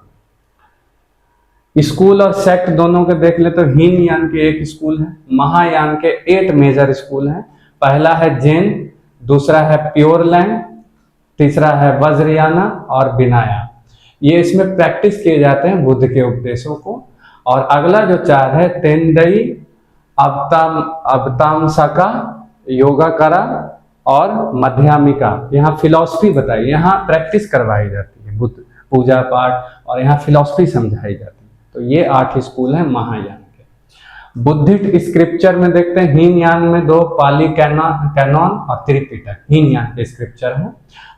Speaker 1: स्कूल और सेक्ट दोनों के देख ले तो हीनयान के एक स्कूल है, महायान के 8 मेजर स्कूल हैं। पहला है जैन, दूसरा है प्योर लैंड, तीसरा है वज्रयाना और विनाया। ये इसमें प्रैक्टिस किए जाते हैं बुद्ध के उपदेशों को। और अगला जो 4 है तेंदई, अवतामसाका, योगाकारा और मध्यमिका। यहाँ फिलॉसफी बताई, यहाँ प्रैक्टिस करवाई जाती है, बुद्ध पूजा पाठ और यहाँ फिलॉसफी समझाई जाती है। तो ये 8 स्कूल हैं महायान के। बुद्धिस्ट स्क्रिप्चर में देखते हैं हीनयान में 2 पाली कैनॉन और त्रिपिटक हीनयान के स्क्रिप्चर हैं।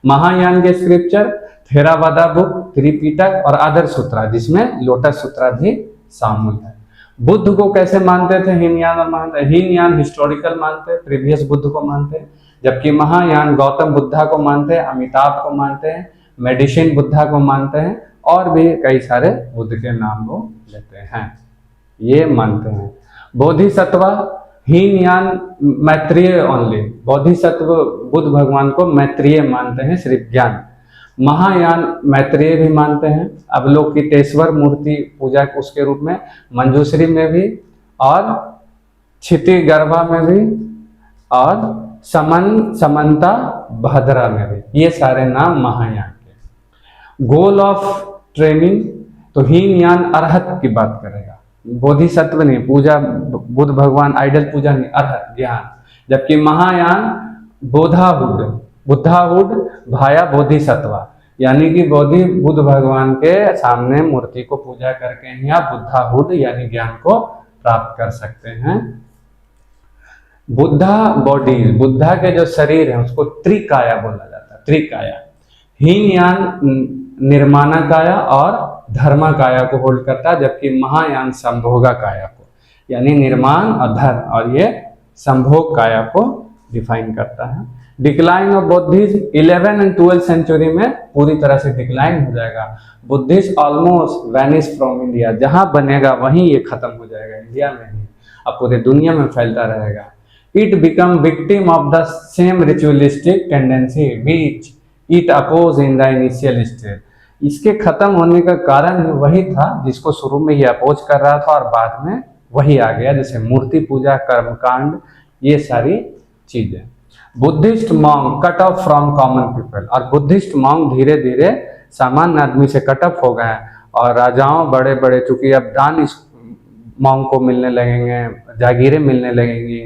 Speaker 1: महायान के स्क्रिप्चर थेरावादा बुक, त्रिपिटक और अदर सूत्रा, जिसमें लोटस सूत्रा भी शामिल है। बुद्ध को कैसे मानते थे हीनयान और महायान? हीनयान हिस्टोरिकल मानते, प्रीवियस बुद्ध को मानते, जबकि महायान गौतम बुद्धा को मानते हैं, अमिताभ को मानते हैं, मेडिसिन बुद्धा को मानते हैं और भी कई सारे बुद्ध के नाम वो लेते हैं, ये मानते हैं। बोधिसत्व हीनयान मैत्रेय ओनली, बोधिसत्व बुद्ध भगवान को मैत्रेय मानते हैं, सिर्फ ज्ञान। महायान मैत्रेय भी मानते हैं, अवलोकितेश्वर मूर्ति पूजा उसके रूप में, मंजूश्री में भी और क्षिति गर्भा में भी और समन्ता भद्रा में भी, ये सारे नाम महायान के। गोल ऑफ ट्रेनिंग तो हीनयान अरहत की बात करेगा, बोधिसत्व नहीं, पूजा बुद्ध भगवान आइडल पूजा नहीं, अरहत ज्ञान। जबकि महायान बुद्धाहुड भाया बोधिसत्व, यानी कि बोधि बुद्ध भगवान के सामने मूर्ति को पूजा करके ही आप बुद्धाहुड यानी ज्ञान को प्राप्त कर सकते हैं। बुद्धा बॉडी, बुद्धा के जो शरीर है उसको त्रिकाया बोला जाता है, त्रिकाया। हीनयान निर्माणा काया और धर्मा काया को होल्ड करता है, जबकि महायान संभोगा काया को, यानी निर्माण और धर्म, और ये संभोग काया को डिफाइन करता है। Decline of Buddhism 11 and 12 century में पूरी तरह से डिक्लाइन हो जाएगा। Buddhism almost vanish from India, जहां बनेगा वहीं ये खत्म हो जाएगा, इंडिया में ही, अब पूरे दुनिया में फैलता रहेगा। It become victim of the same ritualistic tendency which it oppose in the initial stage. इसके खत्म होने का कारण वही था जिसको शुरू में ये अपोज कर रहा था और बाद में वही आ गया, जैसे मूर्ति पूजा, कर्मकांड, ये सारी चीजें। Buddhist monk cut off from common people, और बुद्धिस्ट मॉन्क धीरे धीरे सामान्य आदमी से कट ऑफ हो गए, और राजाओं बड़े बड़े, चूंकि अब दान इस मॉन्क को मिलने लगेंगे, जागीरें मिलने लगेंगी,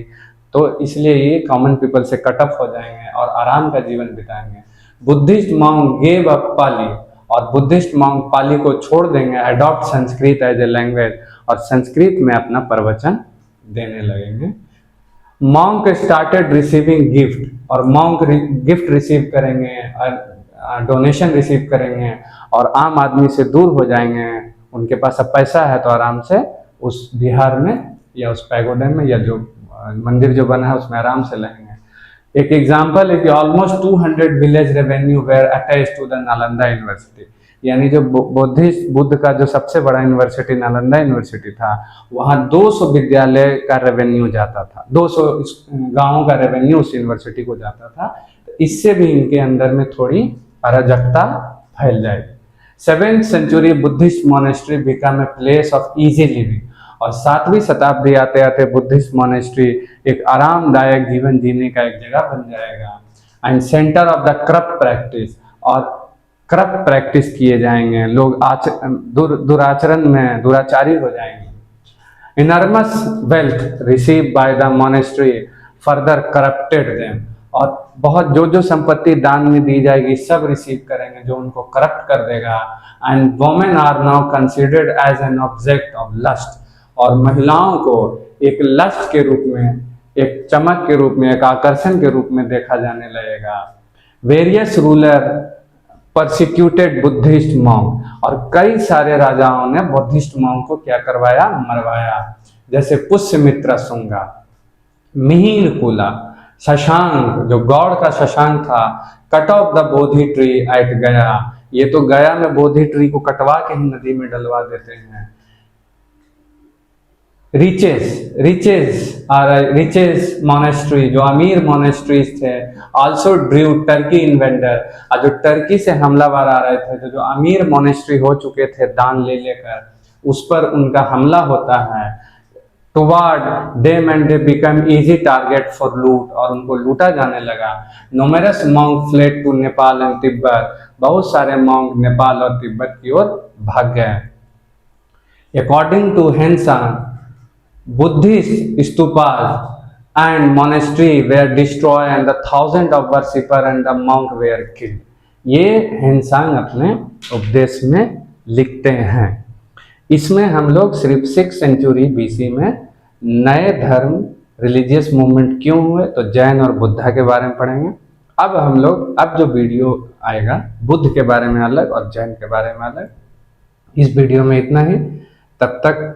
Speaker 1: तो इसलिए ये कॉमन पीपल से कट ऑफ हो जाएंगे और आराम का जीवन बिताएंगे। Buddhist monk gave up Pali, और बुद्धिस्ट मॉन्क पाली को छोड़ देंगे, adopt Sanskrit as a language, और संस्कृत में अपना प्रवचन देने लगेंगे। मॉन्क स्टार्टेड रिसीविंग गिफ्ट, और मॉन्क गिफ्ट रिसीव करेंगे, डोनेशन रिसीव करेंगे और आम आदमी से दूर हो जाएंगे। उनके पास अब पैसा है तो आराम से उस विहार में या उस पैगोडा में या जो मंदिर जो बना है उसमें आराम से रहेंगे। एक एग्जाम्पल है कि almost 200 village revenue were attached to the Nalanda university, यानी जो बुद्ध का जो सबसे बड़ा यूनिवर्सिटी नालंदा यूनिवर्सिटी था, वहाँ 200 विद्यालय का रेवेन्यू जाता था, 200 गांवों का रेवेन्यू उस यूनिवर्सिटी को जाता था। इससे भी इनके अंदर में थोड़ी अराजकता फैल जाएगी। 7th century Buddhist monastery become a place of easy living, और 7वीं शताब्दी आते आते बुद्धिस्ट मोनेस्ट्री एक आरामदायक जीवन जीने का एक जगह बन जाएगा। And centre of the corrupt practice, और करप्ट प्रैक्टिस किए जाएंगे, लोग दुराचरण में दुराचारी हो जाएंगे। Enormous wealth receive by the monastery further corrupted them, और बहुत जो संपत्ति दान में दी जाएगी सब रिसीव करेंगे जो उनको करप्ट कर देगा। And women are now considered as an object of lust, और महिलाओं को एक लस्ट के रूप में, एक चमक के रूप में, एक आकर्षण के रूप में देखा जाने लगेगा। Various ruler persecuted Buddhist monk, और कई सारे राजाओं ने बुद्धिस्ट मॉन्क को क्या करवाया, मरवाया, जैसे पुष्यमित्र शुंगा, मिहिर कुला, शशांक जो गौड़ का शशांक था, cut off the Bodhi tree eight गया, ये तो गया में बोधि ट्री को कटवा के ही नदी में डलवा देते हैं। रिचेस मोनेस्ट्री जो अमीर मोनेस्ट्रीज थे, आल्सो ड्रू टर्की इन्वेंटर, और जो टर्की से हमलावर आ रहे थे, जो अमीर मोनेस्ट्री हो चुके थे दान ले लेकर, उस पर उनका हमला होता है, toward them and they become easy target for loot, और उनको लूटा जाने लगा। Numerous monk fled to Nepal and Tibet, बहुत सारे मॉन्क नेपाल और तिब्बत की ओर भाग गए। अकॉर्डिंग टू हेनसांग, बुद्धिस्ट स्तूपास and monastery were destroyed and the thousands of worshippers and the monk were killed। ये हेनसांग अपने उपदेश में लिखते हैं। इसमें हम लोग सिर्फ 6 सेंचुरी बीसी में नए धर्म रिलीजियस मूवमेंट क्यों हुए तो जैन और बुद्धा के बारे में पढ़ेंगे। अब जो वीडियो आएगा बुद्ध के बारे में अलग और जैन के बारे में अलग। इस वीडियो में इतना ही, तब तक